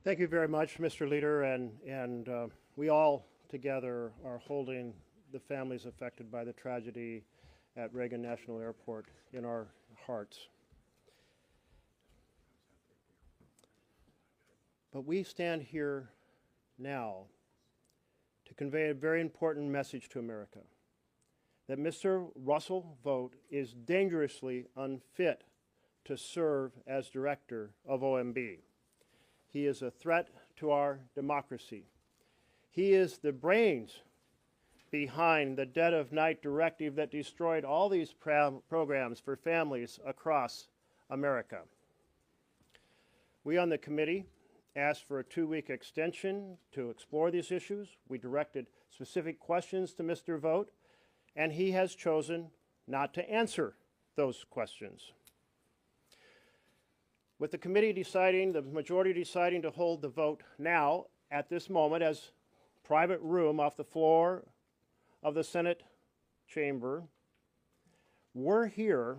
Thank you very much, Mr. Leader, and we all together are holding the families affected by the tragedy at Reagan National Airport in our hearts. But we stand here now to convey a very important message to America, that Mr. Russell Vought is dangerously unfit to serve as director of OMB. He is a threat to our democracy. He is the brains behind the dead of night directive that destroyed all these programs for families across America. We on the committee asked for a 2-week extension to explore these issues. We directed specific questions to Mr. Vought, and he has chosen not to answer those questions. With the committee deciding, the majority deciding to hold the vote now, at this moment, as private room off the floor of the Senate chamber, we're here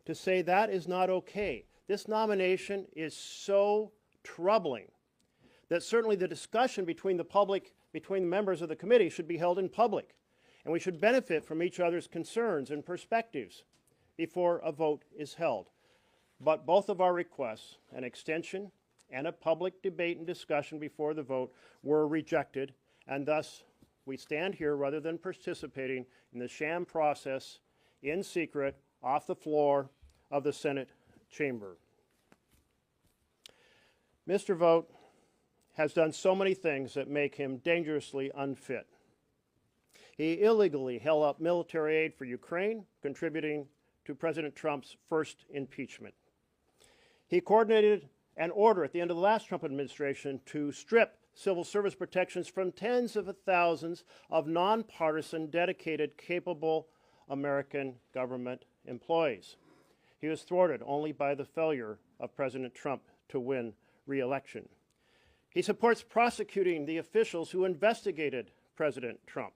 to say that is not okay. This nomination is so troubling that certainly the discussion between the public, between the members of the committee, should be held in public. And we should benefit from each other's concerns and perspectives before a vote is held. But both of our requests, an extension and a public debate and discussion before the vote, were rejected, and thus we stand here rather than participating in the sham process in secret off the floor of the Senate chamber. Mr. Vought has done so many things that make him dangerously unfit. He illegally held up military aid for Ukraine, contributing to President Trump's first impeachment. He coordinated an order at the end of the last Trump administration to strip civil service protections from tens of thousands of nonpartisan, dedicated, capable American government employees. He was thwarted only by the failure of President Trump to win re-election. He supports prosecuting the officials who investigated President Trump.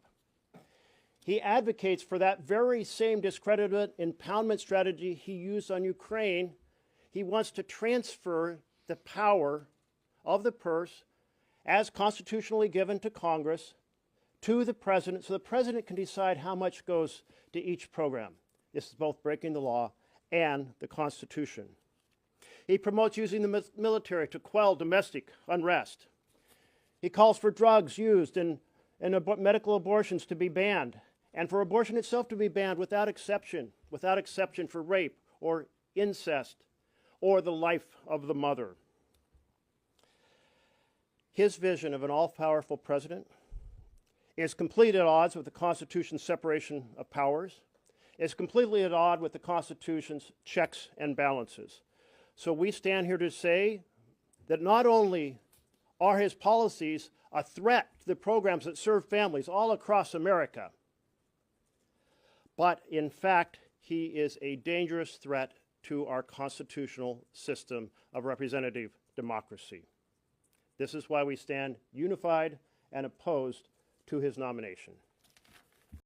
He advocates for that very same discredited impoundment strategy he used on Ukraine. He wants to transfer the power of the purse as constitutionally given to Congress to the president so the president can decide how much goes to each program. This is both breaking the law and the Constitution. He promotes using the military to quell domestic unrest. He calls for drugs used in medical abortions to be banned, and for abortion itself to be banned without exception for rape or incest or the life of the mother. His vision of an all-powerful president is completely at odds with the Constitution's separation of powers, is completely at odds with the Constitution's checks and balances. So we stand here to say that not only are his policies a threat to the programs that serve families all across America, but in fact, he is a dangerous threat to our constitutional system of representative democracy. This is why we stand unified and opposed to his nomination.